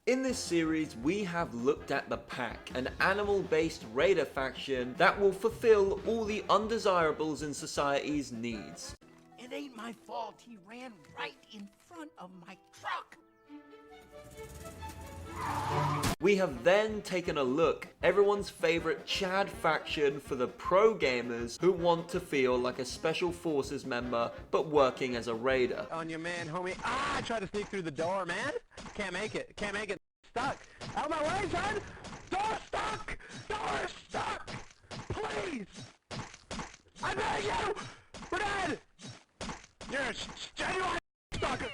In this series, we have looked at the Pack, an animal-based raider faction that will fulfill all the undesirables in society's needs. It ain't my fault he ran right in front of my truck. We have then taken a look, everyone's favorite Chad faction for the pro gamers who want to feel like a special forces member but working as a raider. On your man, homie. I tried to sneak through the door, man. Can't make it. Can't make it. Stuck. Out of my way, son. Door stuck. Door stuck. Please. I beg you. We're dead. You're a genuine stalker.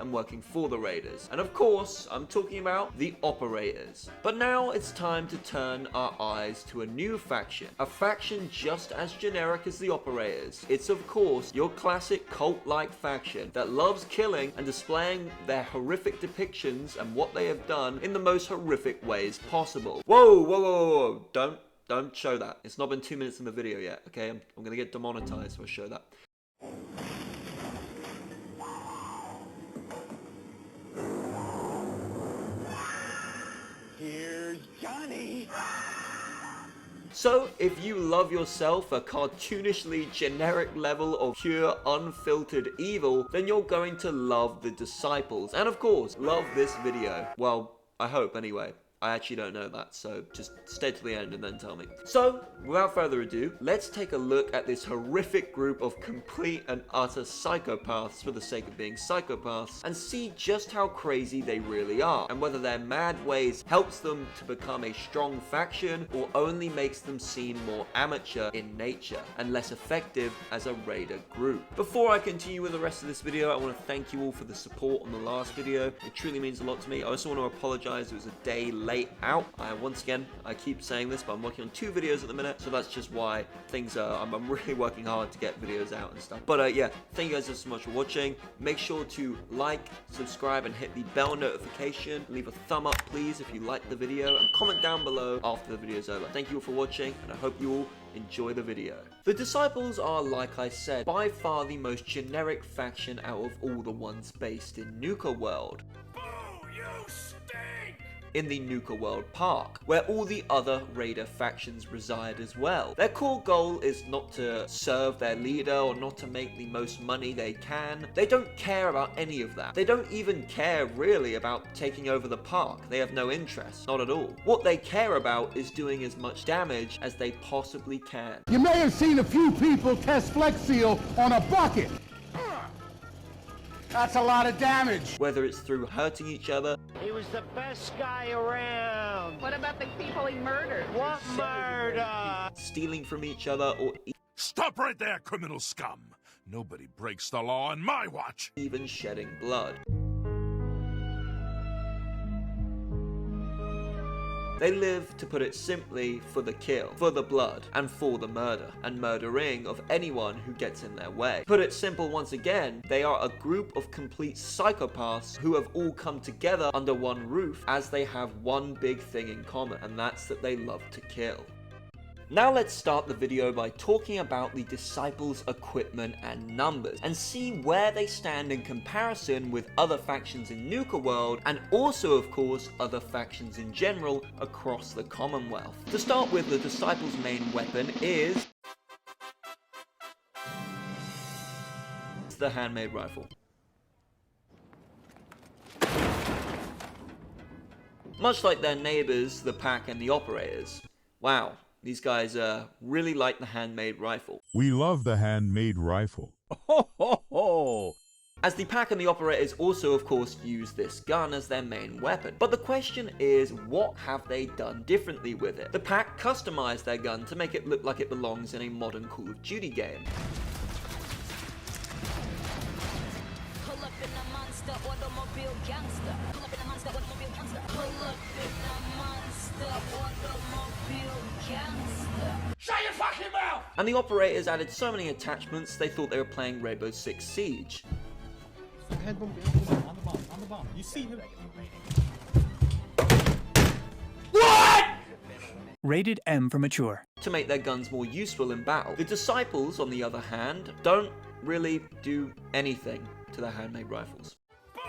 And working for the raiders. And of course, I'm talking about the operators. But now it's time to turn our eyes to a new faction. A faction just as generic as the operators. It's of course your classic cult-like faction that loves killing and displaying their horrific depictions and what they have done in the most horrific ways possible. Whoa, whoa, whoa, whoa. Don't show that. It's not been 2 minutes in the video yet, okay? I'm gonna get demonetized if I show that. Here's Johnny. So, if you love yourself a cartoonishly generic level of pure unfiltered evil, then you're going to love the Disciples. And of course, love this video. Well, I hope anyway. I actually don't know that, so just stay to the end and then tell me. So, without further ado, let's take a look at this horrific group of complete and utter psychopaths for the sake of being psychopaths, and see just how crazy they really are, and whether their mad ways helps them to become a strong faction, or only makes them seem more amateur in nature, and less effective as a raider group. Before I continue with the rest of this video, I want to thank you all for the support on the last video. It truly means a lot to me. I also want to apologize, it was a day late out. Once again, I keep saying this, but I'm working on 2 videos at the minute, so that's just why things are, I'm really working hard to get videos out and stuff. But yeah, thank you guys so much for watching. Make sure to like, subscribe, and hit the bell notification. Leave a thumb up, please, if you like the video, and comment down below after the video's over. Thank you all for watching, and I hope you all enjoy the video. The Disciples are, like I said, by far the most generic faction out of all the ones based in Nuka-World. In the Nuka-World Park, where all the other raider factions reside as well. Their core goal is not to serve their leader or not to make the most money they can. They don't care about any of that. They don't even care really about taking over the park. They have no interest, not at all. What they care about is doing as much damage as they possibly can. You may have seen a few people test Flex Seal on a bucket. That's a lot of damage. Whether it's through hurting each other. He was the best guy around. What about the people he murdered? What murder? Stealing from each other, or Stop right there, criminal scum. Nobody breaks the law on my watch. even shedding blood. They live, to put it simply, for the kill, for the blood, and for the murder, and murdering of anyone who gets in their way. Put it simple once again, they are a group of complete psychopaths who have all come together under one roof as they have one big thing in common, and that's that they love to kill. Now let's start the video by talking about the Disciples' equipment and numbers, and see where they stand in comparison with other factions in Nuka-World, and also of course other factions in general across the Commonwealth. To start with, the Disciples' main weapon is the handmade rifle. Much like their neighbours, the Pack and the Operators. Wow. These guys really like the handmade rifle. We love the handmade rifle. Ho ho ho! As the Pack and the Operators also of course use this gun as their main weapon. But the question is, what have they done differently with it? The Pack customized their gun to make it look like it belongs in a modern Call of Duty game. Pull up in a monster automobile gangster. Pull up in a monster automobile gangster. Pull up in a monster automobile gangster. Shut your fucking mouth! And the Operators added so many attachments they thought they were playing Rainbow Six Siege. On the bomb. You see him? What?! Rated M for mature. To make their guns more useful in battle. The Disciples, on the other hand, don't really do anything to their handmade rifles. Boo,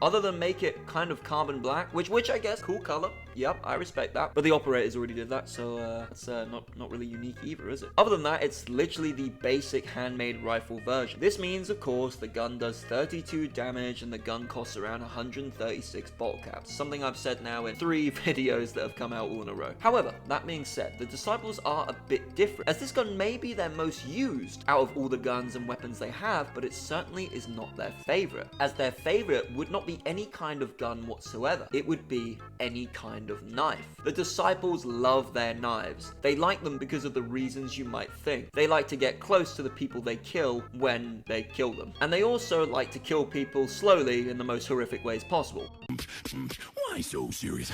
other than make it kind of carbon black, which I guess, cool color. Yep, I respect that. But the operators already did that, so it's not really unique either, is it? Other than that, it's literally the basic handmade rifle version. This means, of course, the gun does 32 damage and the gun costs around 136 bottle caps, something I've said now in 3 videos that have come out all in a row. However, that being said, the Disciples are a bit different, as this gun may be their most used out of all the guns and weapons they have, but it certainly is not their favorite, as their favorite would not be any kind of gun whatsoever. It would be any kind of knife. The Disciples love their knives. They like them because of the reasons you might think. They like to get close to the people they kill when they kill them. And they also like to kill people slowly in the most horrific ways possible. Why so serious?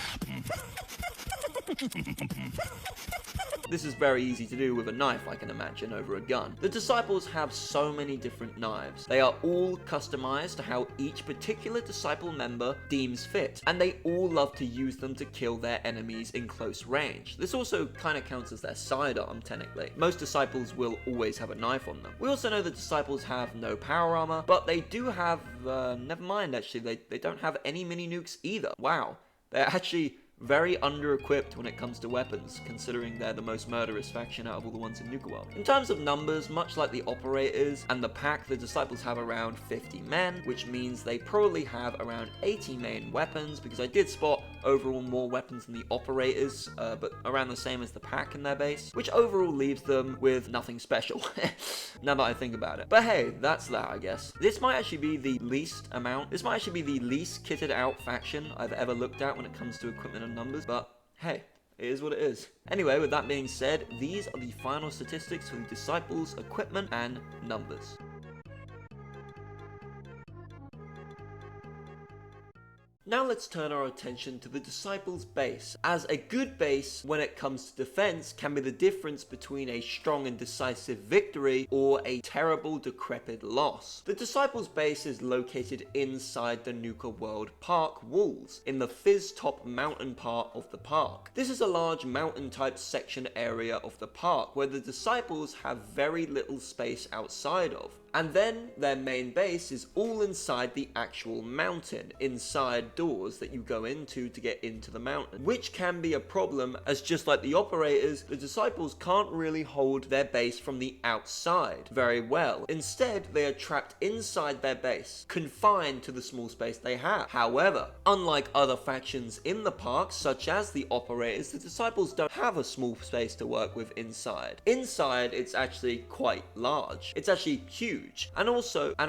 This is very easy to do with a knife, I can imagine, over a gun. The Disciples have so many different knives. They are all customized to how each particular Disciple member deems fit, and they all love to use them to kill their enemies in close range. This also kind of counts as their sidearm, technically. Most Disciples will always have a knife on them. We also know the Disciples have no power armor, but they do have, never mind actually, they don't have any mini nukes either. Wow. They're actually very under-equipped when it comes to weapons, considering they're the most murderous faction out of all the ones in Nuka-World. In terms of numbers, much like the operators and the pack, the Disciples have around 50 men, which means they probably have around 80 main weapons, because I did spot overall more weapons than the operators, but around the same as the pack in their base, which overall leaves them with nothing special, now that I think about it. But hey, that's that, I guess. This might actually be the least kitted out faction I've ever looked at when it comes to equipment and numbers, but hey, it is what it is. Anyway, with that being said, these are the final statistics for the Disciples' equipment and numbers. Now let's turn our attention to the Disciples' base, as a good base when it comes to defense can be the difference between a strong and decisive victory or a terrible decrepit loss. The Disciples' base is located inside the Nuka-World park walls, in the Fizz Top mountain part of the park. This is a large mountain type section area of the park where the Disciples have very little space outside of. And then their main base is all inside the actual mountain, inside doors that you go into to get into the mountain, which can be a problem, as just like the operators, the Disciples can't really hold their base from the outside very well. Instead, they are trapped inside their base, confined to the small space they have. However, unlike other factions in the park, such as the operators, the Disciples don't have a small space to work with inside. Inside, it's actually quite large. It's actually huge. And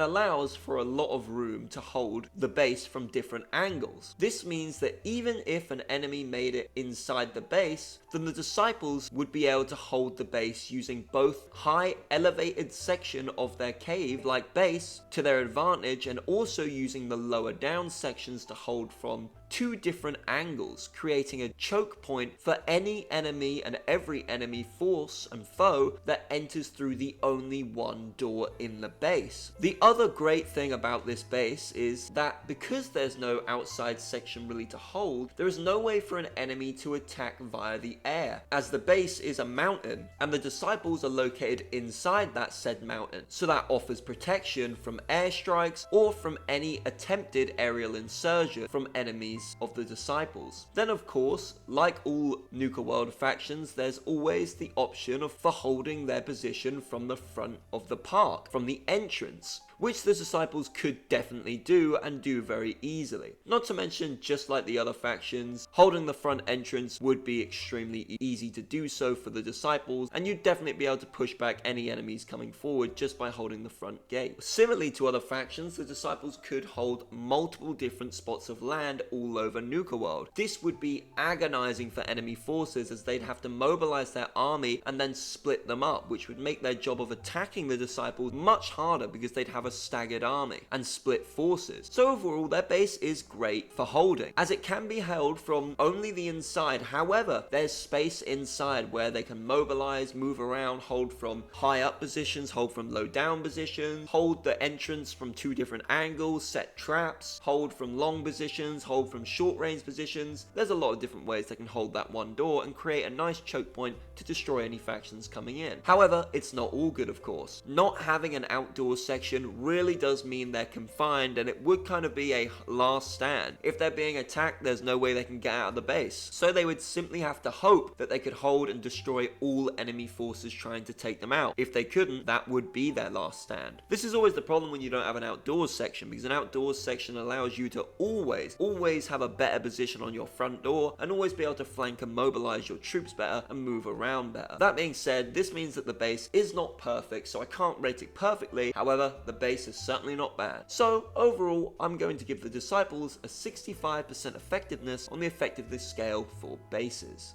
allows for a lot of room to hold the base from different angles. This means that even if an enemy made it inside the base, then the Disciples would be able to hold the base using both high elevated section of their cave like base to their advantage, and also using the lower down sections to hold from 2 different angles, creating a choke point for any enemy and every enemy force and foe that enters through the only one door in the base. The other great thing about this base is that because there's no outside section really to hold, there is no way for an enemy to attack via the air, as the base is a mountain and the Disciples are located inside that said mountain, so that offers protection from airstrikes or from any attempted aerial insurgent from enemies of the Disciples. Then of course, like all Nuka-World factions, there's always the option for holding their position from the front of the park, from the entrance, which the Disciples could definitely do, and do very easily. Not to mention, just like the other factions, holding the front entrance would be extremely easy to do so for the Disciples, and you'd definitely be able to push back any enemies coming forward just by holding the front gate. Similarly to other factions, the Disciples could hold multiple different spots of land all over Nuka-World. This would be agonizing for enemy forces, as they'd have to mobilize their army and then split them up, which would make their job of attacking the Disciples much harder, because they'd have a staggered army and split forces. So overall, their base is great for holding, as it can be held from only the inside. However, there's space inside where they can mobilize, move around, hold from high up positions, hold from low down positions, hold the entrance from 2 different angles, set traps, hold from long positions, hold from short range positions. There's a lot of different ways they can hold that one door and create a nice choke point to destroy any factions coming in. However, it's not all good, of course. Not having an outdoor section really does mean they're confined, and it would kind of be a last stand. If they're being attacked, there's no way they can get out of the base. So they would simply have to hope that they could hold and destroy all enemy forces trying to take them out. If they couldn't, that would be their last stand. This is always the problem when you don't have an outdoors section, because an outdoors section allows you to always have a better position on your front door and always be able to flank and mobilize your troops better and move around better. That being said, this means that the base is not perfect, so I can't rate it perfectly. However, the base is certainly not bad. So overall, I'm going to give the Disciples a 65% effectiveness on the effectiveness scale for bases.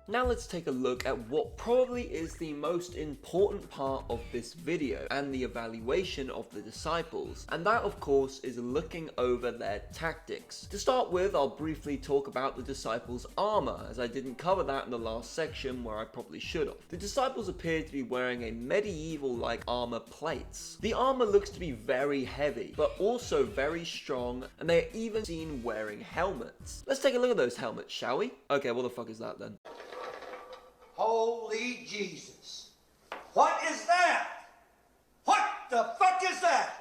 Now let's take a look at what probably is the most important part of this video and the evaluation of the Disciples, and that of course is looking over their tactics. To start with, I'll briefly talk about the Disciples' armor, as I didn't cover that in the last section where I probably should have. The Disciples appear to be wearing a medieval-like armor plates. The armor looks to be very heavy, but also very strong, and they are even seen wearing helmets. Let's take a look at those helmets, shall we? Okay, what the fuck is that then? Holy Jesus. What is that? What the fuck is that?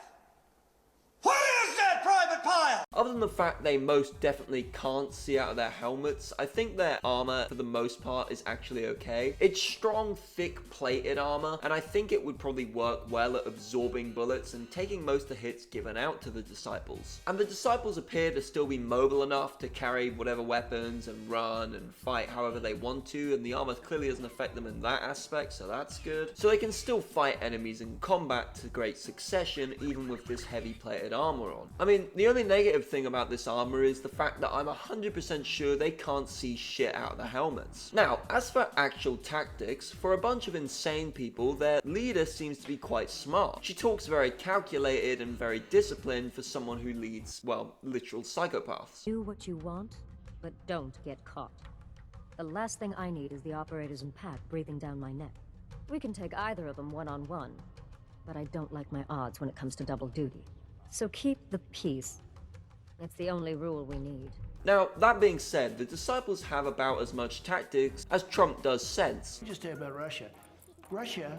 What is that, Private Pile? Other than the fact they most definitely can't see out of their helmets, I think their armor for the most part is actually okay. It's strong, thick, plated armor, and I think it would probably work well at absorbing bullets and taking most of the hits given out to the Disciples. And the Disciples appear to still be mobile enough to carry whatever weapons and run and fight however they want to, and the armor clearly doesn't affect them in that aspect, so that's good. So they can still fight enemies in combat to great succession even with this heavy plated armor on. I mean, the only negative thing about this armor is the fact that I'm 100% sure they can't see shit out of the helmets. Now, as for actual tactics, for a bunch of insane people, their leader seems to be quite smart. She talks very calculated and very disciplined for someone who leads, well, literal psychopaths. Do what you want, but don't get caught. The last thing I need is the operators in pack breathing down my neck. We can take either of them one-on-one, but I don't like my odds when it comes to double duty. So keep the peace. That's the only rule we need. Now, that being said, the Disciples have about as much tactics as Trump does sense. Just tell you about Russia. Russia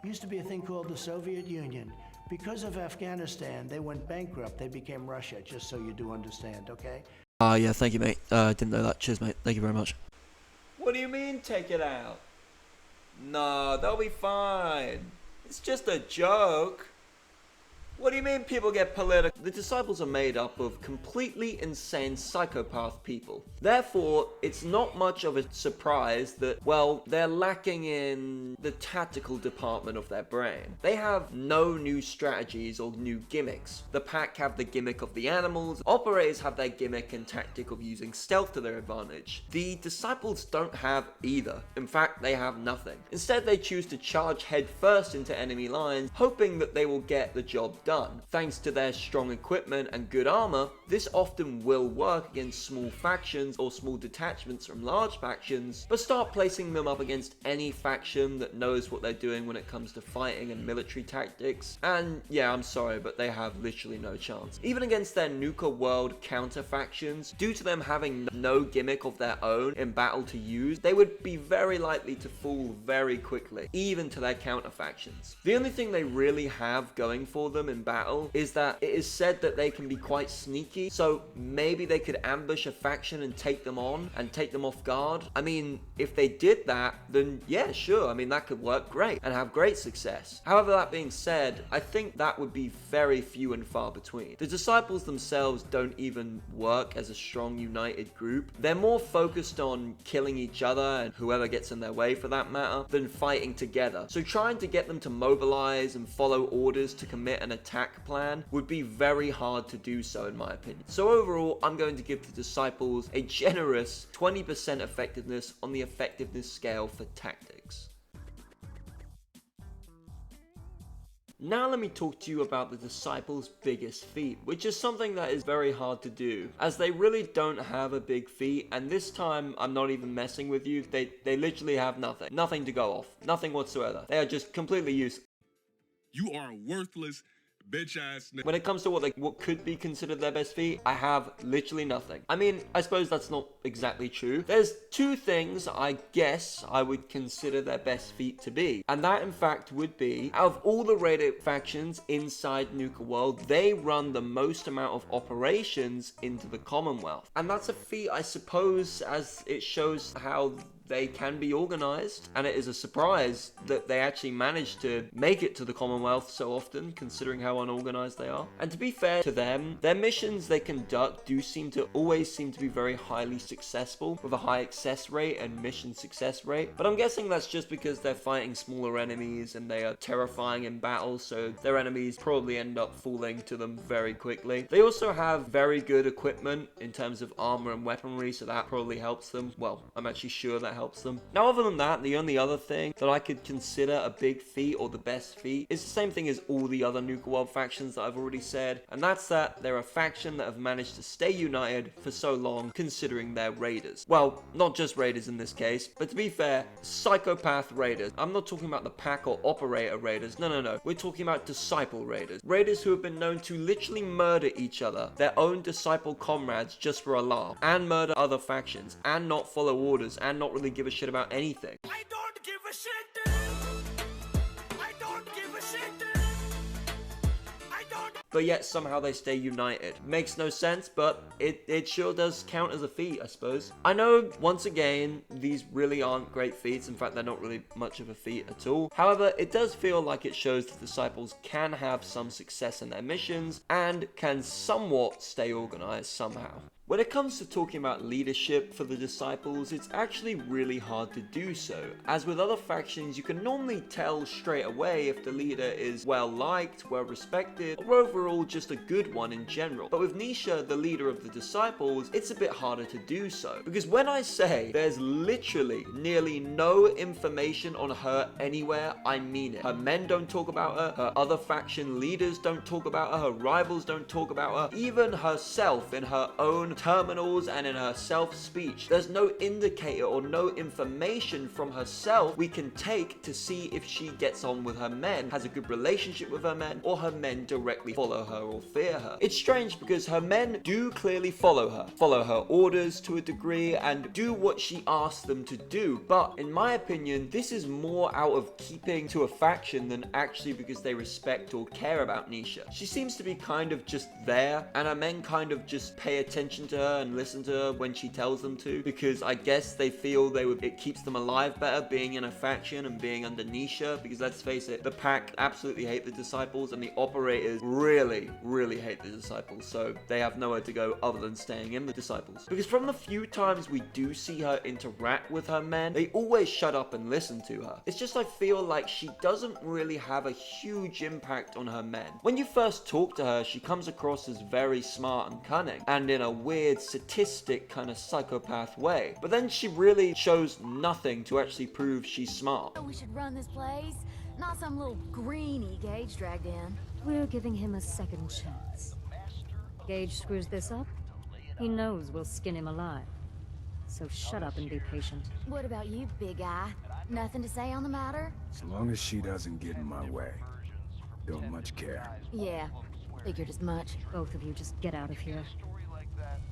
used to be a thing called the Soviet Union. Because of Afghanistan, they went bankrupt. They became Russia, just so you do understand, okay? Yeah, thank you, mate. Didn't know that. Cheers, mate. Thank you very much. What do you mean, take it out? No, they'll be fine. It's just a joke. What do you mean people get political? The Disciples are made up of completely insane psychopath people. Therefore, it's not much of a surprise that, well, they're lacking in the tactical department of their brain. They have no new strategies or new gimmicks. The pack have the gimmick of the animals, operators have their gimmick and tactic of using stealth to their advantage. The Disciples don't have either. In fact, they have nothing. Instead, they choose to charge head first into enemy lines, hoping that they will get the job done. Thanks to their strong equipment and good armor, this often will work against small factions or small detachments from large factions, but start placing them up against any faction that knows what they're doing when it comes to fighting and military tactics, and yeah, I'm sorry, but they have literally no chance. Even against their Nuka-World counter factions, due to them having no gimmick of their own in battle to use, they would be very likely to fall very quickly, even to their counter factions. The only thing they really have going for them in battle is that it is said that they can be quite sneaky, so maybe they could ambush a faction and take them on and take them off guard. I mean, if they did that, then yeah, sure, I mean, that could work great and have great success. However, that being said, I think that would be very few and far between. The Disciples themselves don't even work as a strong united group. They're more focused on killing each other and whoever gets in their way for that matter than fighting together. So trying to get them to mobilize and follow orders to commit an attack plan would be very hard to do so in my opinion. So overall, I'm going to give the Disciples a generous 20% effectiveness on the effectiveness scale for tactics. Now let me talk to you about the Disciples' biggest feat, which is something that is very hard to do, as they really don't have a big feat, and this time I'm not even messing with you, they literally have nothing. Nothing to go off. Nothing whatsoever. They are just completely useless. You are a worthless bitch ass nigga. When it comes to what could be considered their best feat, I have literally nothing. I mean, I suppose that's not exactly true. There's two things I guess I would consider their best feat to be. And that in fact would be, out of all the raided factions inside Nuka-World, they run the most amount of operations into the Commonwealth. And that's a feat, I suppose, as it shows how they can be organized, and it is a surprise that they actually managed to make it to the Commonwealth so often, considering how unorganized they are. And to be fair to them, their missions they conduct do always seem to be very highly successful, with a high access rate and mission success rate. But I'm guessing that's just because they're fighting smaller enemies and they are terrifying in battle, so their enemies probably end up falling to them very quickly. They also have very good equipment in terms of armor and weaponry, so that probably helps them. Well, I'm actually sure that helps them. Now, other than that, the only other thing that I could consider a big feat or the best feat is the same thing as all the other Nuka-World factions that I've already said, and that's that they're a faction that have managed to stay united for so long, considering they're raiders. Well, not just raiders in this case, but to be fair, psychopath raiders. I'm not talking about the pack or operator raiders. No. We're talking about disciple raiders. Raiders who have been known to literally murder each other, their own disciple comrades, just for a laugh, and murder other factions, and not follow orders, and not really give a shit about anything. I don't give a shit. I don't give a shit. I don't. But yet somehow they stay united. Makes no sense, but it sure does count as a feat, I suppose. I know, once again, these really aren't great feats. In fact, they're not really much of a feat at all. However, it does feel like it shows the disciples can have some success in their missions and can somewhat stay organized somehow. When it comes to talking about leadership for the disciples, it's actually really hard to do so. As with other factions, you can normally tell straight away if the leader is well liked, well respected, or overall just a good one in general. But with Nisha, the leader of the disciples, it's a bit harder to do so. Because when I say there's literally nearly no information on her anywhere, I mean it. Her men don't talk about her other faction leaders don't talk about her rivals don't talk about her, even herself in her own terminals and in her self-speech. There's no indicator or no information from herself we can take to see if she gets on with her men, has a good relationship with her men, or her men directly follow her or fear her. It's strange because her men do clearly follow her orders to a degree, and do what she asks them to do. But in my opinion, this is more out of keeping to a faction than actually because they respect or care about Nisha. She seems to be kind of just there, and her men kind of just pay attention to her and listen to her when she tells them to, because I guess they feel it keeps them alive better being in a faction and being under Nisha, because let's face it, the pack absolutely hate the disciples and the operators really hate the disciples, so they have nowhere to go other than staying in the disciples. Because from the few times we do see her interact with her men, they always shut up and listen to her. It's just I feel like she doesn't really have a huge impact on her men. When you first talk to her, she comes across as very smart and cunning, and in a weird, sadistic kind of psychopath way. But then she really shows nothing to actually prove she's smart. We should run this place, not some little greenie Gage dragged in. We're giving him a second chance. Gage screws this up, he knows we'll skin him alive. So shut up and be patient. What about you, big guy? Nothing to say on the matter? As long as she doesn't get in my way. Don't much care. Yeah, figured as much. Both of you just get out of here.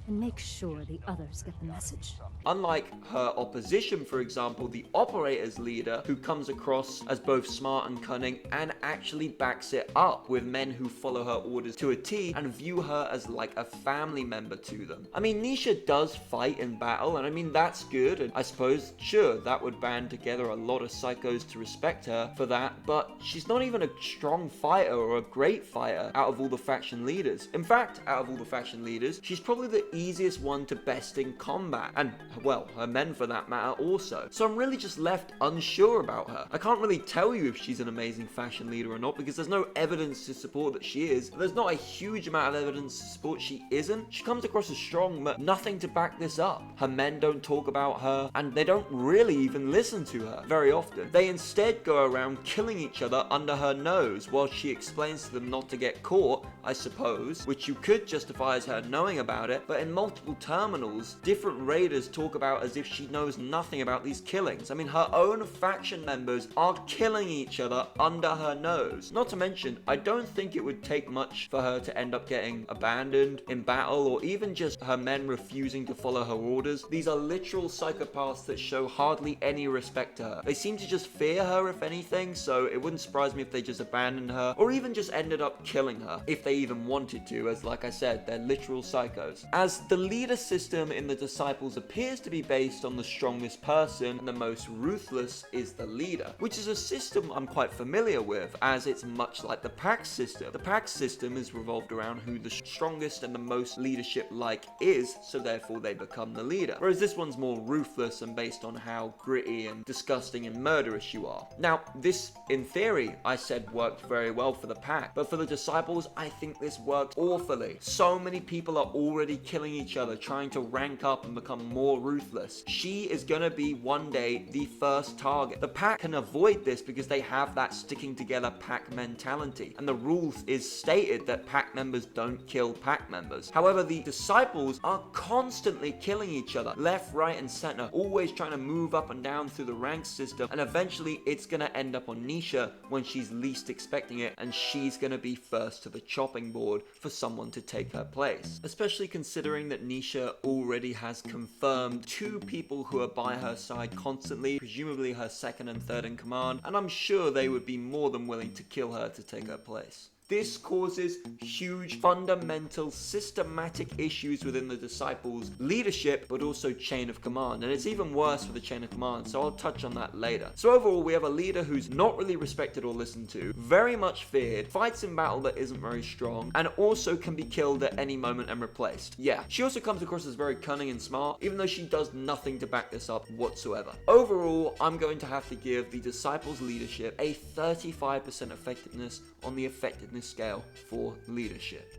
And make sure the others get the message. Unlike her opposition, for example, the operator's leader, who comes across as both smart and cunning and actually backs it up with men who follow her orders to a T and view her as like a family member to them. I mean, Nisha does fight in battle, and I mean, that's good, and I suppose, sure, that would band together a lot of psychos to respect her for that, but she's not even a strong fighter or a great fighter out of all the faction leaders. In fact, out of all the faction leaders, she's probably the easiest one to best in combat, and well, her men for that matter also. So I'm really just left unsure about her. I can't really tell you if she's an amazing faction leader or not, because there's no evidence to support that she is. There's not a huge amount of evidence to support she isn't. She comes across as strong, but nothing to back this up. Her men don't talk about her, and they don't really even listen to her very often. They instead go around killing each other under her nose while she explains to them not to get caught I suppose, which you could justify as her knowing about it, but in multiple terminals, different raiders talk about as if she knows nothing about these killings. I mean, her own faction members are killing each other under her nose. Not to mention, I don't think it would take much for her to end up getting abandoned in battle, or even just her men refusing to follow her orders. These are literal psychopaths that show hardly any respect to her. They seem to just fear her, if anything, so it wouldn't surprise me if they just abandoned her, or even just ended up killing her, if they even wanted to, as like I said, they're literal psychos. As the leader system in the Disciples appears to be based on the strongest person, and the most ruthless is the leader, which is a system I'm quite familiar with, as it's much like the pack system. The pack system is revolved around who the strongest and the most leadership-like is, so therefore they become the leader. Whereas this one's more ruthless and based on how gritty and disgusting and murderous you are. Now, this, in theory, I said worked very well for the pack, but for the Disciples, I think this worked awfully. So many people are already killing each other, trying to rank up and become more ruthless. She is gonna be one day the first target. The pack can avoid this because they have that sticking together pack mentality, and the rules is stated that pack members don't kill pack members. However, the Disciples are constantly killing each other, left, right, and center, always trying to move up and down through the rank system, and eventually it's gonna end up on Nisha when she's least expecting it, and she's gonna be first to the chopping board for someone to take her place. Especially considering that Nisha already has confirmed 2 people who are by her side constantly, presumably her second and third in command, and I'm sure they would be more than willing to kill her to take her place. This causes huge, fundamental, systematic issues within the Disciples' leadership, but also chain of command. And it's even worse for the chain of command, so I'll touch on that later. So overall, we have a leader who's not really respected or listened to, very much feared, fights in battle that isn't very strong, and also can be killed at any moment and replaced. Yeah, she also comes across as very cunning and smart, even though she does nothing to back this up whatsoever. Overall, I'm going to have to give the Disciples' leadership a 35% effectiveness on the effectiveness scale for leadership.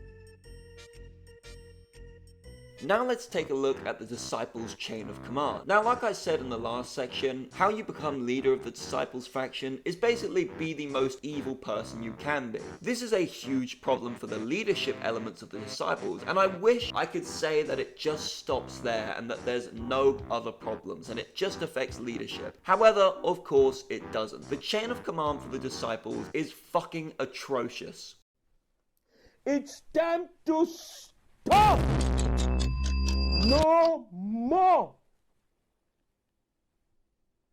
Now let's take a look at the Disciples' chain of command. Now, like I said in the last section, how you become leader of the Disciples faction is basically be the most evil person you can be. This is a huge problem for the leadership elements of the Disciples, and I wish I could say that it just stops there and that there's no other problems and it just affects leadership. However, of course, it doesn't. The chain of command for the Disciples is fucking atrocious. It's time to stop! No more!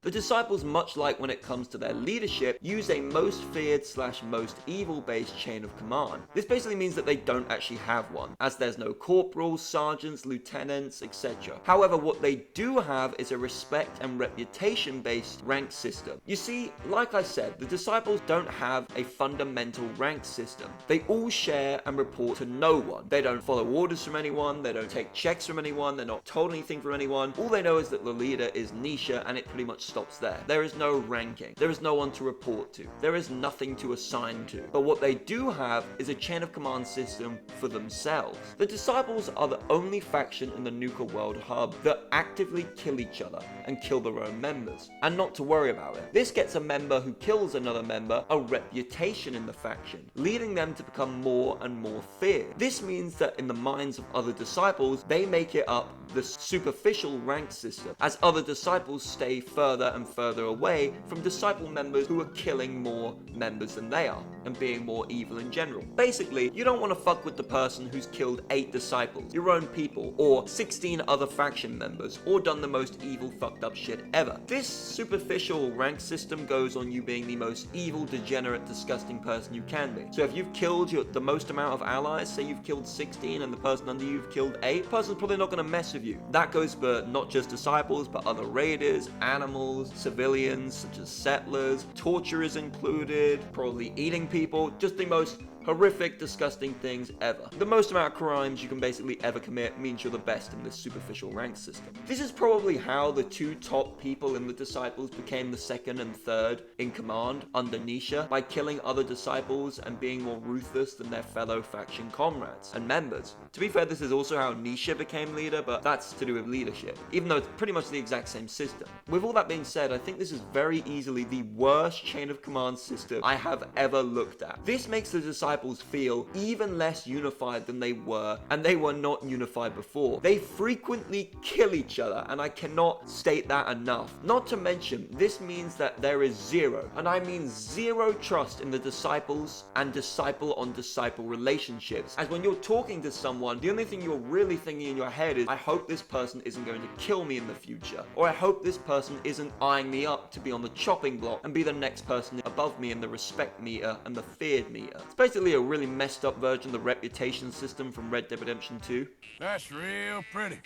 The Disciples, much like when it comes to their leadership, use a most feared / most evil based chain of command. This basically means that they don't actually have one, as there's no corporals, sergeants, lieutenants, etc. However, what they do have is a respect and reputation based rank system. You see, like I said, the Disciples don't have a fundamental rank system. They all share and report to no one. They don't follow orders from anyone, they don't take checks from anyone, they're not told anything from anyone. All they know is that the leader is Nisha, and it pretty much stops there. There is no ranking. There is no one to report to. There is nothing to assign to. But what they do have is a chain of command system for themselves. The Disciples are the only faction in the Nuka-World hub that actively kill each other and kill their own members. And not to worry about it. This gets a member who kills another member a reputation in the faction, leading them to become more and more feared. This means that in the minds of other Disciples, they make it up the superficial rank system, as other Disciples stay further and further away from Disciple members who are killing more members than they are, and being more evil in general. Basically, you don't want to fuck with the person who's killed 8 Disciples, your own people, or 16 other faction members, or done the most evil fucked up shit ever. This superficial rank system goes on you being the most evil, degenerate, disgusting person you can be. So if you've killed the most amount of allies, say you've killed 16 and the person under you've killed 8, the person's probably not going to mess with you. That goes for not just Disciples, but other raiders, animals, civilians such as settlers, torturers included, probably eating people, just the most horrific, disgusting things ever. The most amount of crimes you can basically ever commit means you're the best in this superficial rank system. This is probably how the 2 top people in the Disciples became the 2nd and 3rd in command under Nisha, by killing other Disciples and being more ruthless than their fellow faction comrades and members. To be fair, this is also how Nisha became leader, but that's to do with leadership, even though it's pretty much the exact same system. With all that being being said, I think this is very easily the worst chain of command system I have ever looked at. This makes the disciples feel even less unified than they were, and they were not unified before. They frequently kill each other, and I cannot state that enough. Not to mention, this means that there is zero, and I mean zero trust in the disciples and disciple-on-disciple relationships. As when you're talking to someone, the only thing you're really thinking in your head is, I hope this person isn't going to kill me in the future, or I hope this person isn't eyeing me up to be on the chopping block and be the next person above me in the respect meter and the feared meter. It's basically a really messed up version of the reputation system from Red Dead Redemption 2. That's real pretty.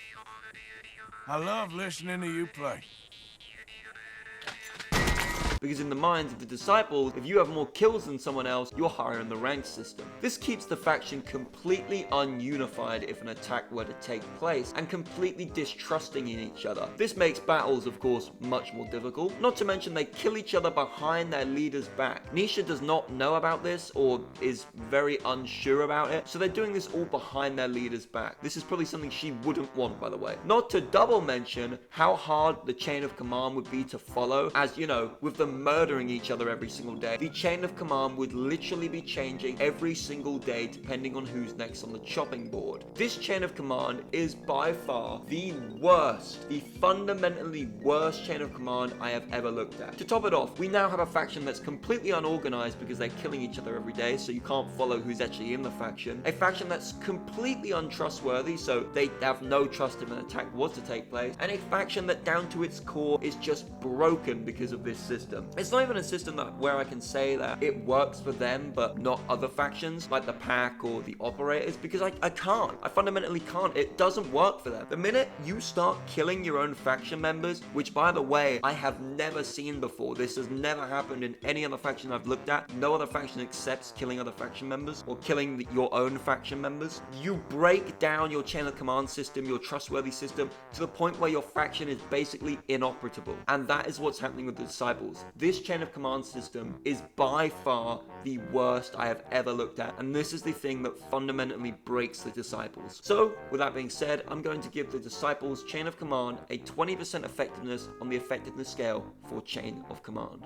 I love listening to you play. Because in the minds of the disciples, if you have more kills than someone else, you're higher in the rank system. This keeps the faction completely ununified if an attack were to take place, and completely distrusting in each other. This makes battles, of course, much more difficult. Not to mention they kill each other behind their leader's back. Nisha does not know about this, or is very unsure about it, so they're doing this all behind their leader's back. This is probably something she wouldn't want, by the way. Not to double mention how hard the chain of command would be to follow, as you know, with the murdering each other every single day, the chain of command would literally be changing every single day depending on who's next on the chopping board. This chain of command is by far the worst, the fundamentally worst chain of command I have ever looked at. To top it off, we now have a faction that's completely unorganized because they're killing each other every day, so you can't follow who's actually in the faction. A faction that's completely untrustworthy, so they have no trust if an attack was to take place, and a faction that down to its core is just broken because of this system. It's not even a system where I can say that it works for them but not other factions like the pack or the operators, because I can't. I fundamentally can't. It doesn't work for them. The minute you start killing your own faction members, which by the way, I have never seen before. This has never happened in any other faction I've looked at. No other faction accepts killing other faction members or killing your own faction members. You break down your chain of command system, your trustworthy system, to the point where your faction is basically inoperable. And that is what's happening with the disciples. This chain of command system is by far the worst I have ever looked at, and this is the thing that fundamentally breaks the disciples. So, with that being said, I'm going to give the disciples chain of command a 20% effectiveness on the effectiveness scale for chain of command.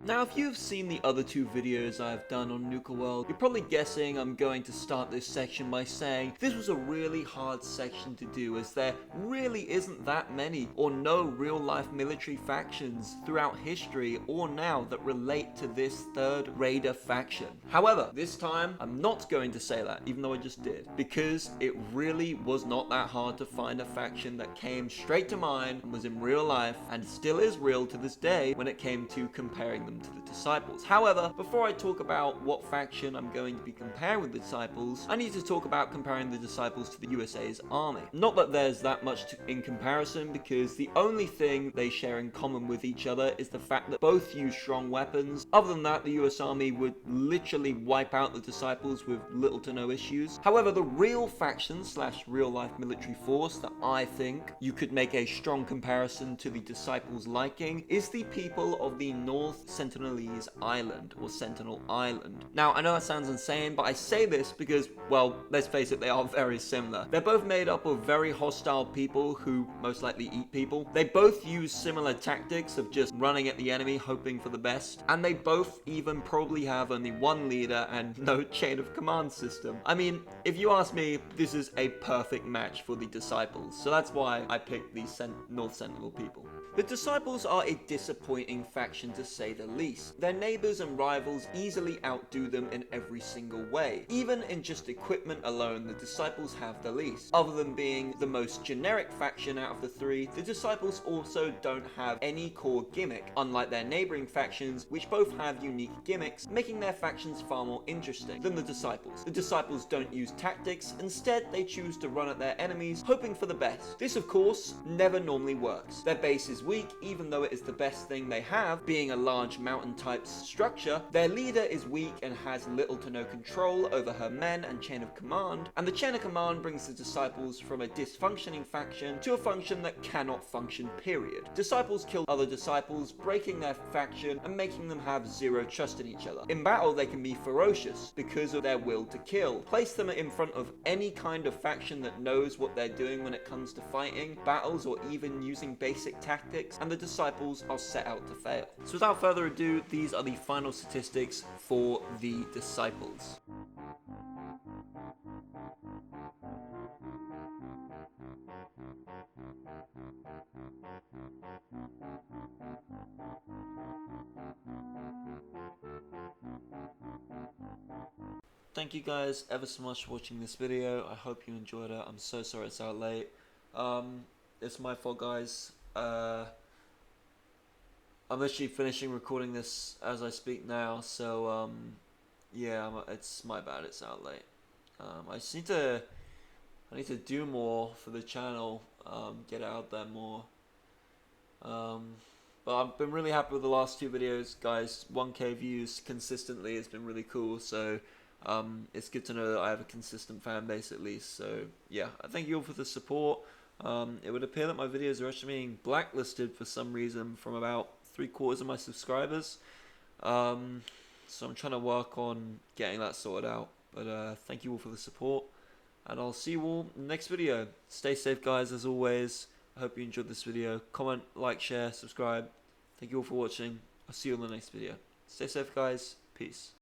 Now, if you've seen the other two videos I've done on Nuka-World, you're probably guessing I'm going to start this section by saying this was a really hard section to do, as there really isn't that many or no real-life military factions throughout history or now that relate to this third raider faction. However, this time I'm not going to say that, even though I just did, because it really was not that hard to find a faction that came straight to mind and was in real life and still is real to this day when it came to comparing them to the disciples. However, before I talk about what faction I'm going to be comparing with the disciples, I need to talk about comparing the disciples to the USA's army. Not that there's that much in comparison, because the only thing they share in common with each other is the fact that both use strong weapons. Other than that, the US army would literally wipe out the disciples with little to no issues. However, the real faction slash real life military force that I think you could make a strong comparison to the disciples liking is the people of the North Sentinelese Island, or Sentinel Island. Now, I know that sounds insane, but I say this because, well, let's face it, they are very similar. They're both made up of very hostile people who most likely eat people. They both use similar tactics of just running at the enemy, hoping for the best. And they both even probably have only one leader and no chain of command system. I mean, if you ask me, this is a perfect match for the disciples. So that's why I picked the North Sentinel people. The disciples are a disappointing faction to say the least. Their neighbors and rivals easily outdo them in every single way. Even in just equipment alone, the disciples have the least. Other than being the most generic faction out of the three, the disciples also don't have any core gimmick, unlike their neighboring factions, which both have unique gimmicks, making their factions far more interesting than the disciples. The disciples don't use tactics, instead they choose to run at their enemies, hoping for the best. This of course never normally works. Their base is weak, even though it is the best thing they have, being a large mountain-type structure. Their leader is weak and has little to no control over her men and chain of command, and the chain of command brings the disciples from a dysfunctioning faction to a function that cannot function, period. Disciples kill other disciples, breaking their faction and making them have zero trust in each other. In battle, they can be ferocious because of their will to kill. Place them in front of any kind of faction that knows what they're doing when it comes to fighting, battles, or even using basic tactics, and the disciples are set out to fail. So without further ado, these are the final statistics for the disciples. Thank you guys ever so much for watching this video. I hope you enjoyed it. I'm so sorry it's out late. It's my fault, guys. I'm literally finishing recording this as I speak now, so yeah, it's my bad. It's out late. I just need to do more for the channel, get it out there more. But I've been really happy with the last 2 videos, guys. 1K views consistently has been really cool. So it's good to know that I have a consistent fan base at least. So yeah, I thank you all for the support. It would appear that my videos are actually being blacklisted for some reason from about 3/4 of my subscribers. So I'm trying to work on getting that sorted out. But thank you all for the support, and I'll see you all in the next video. Stay safe, guys, as always. I hope you enjoyed this video. Comment, like, share, subscribe. Thank you all for watching. I'll see you on the next video. Stay safe, guys. Peace.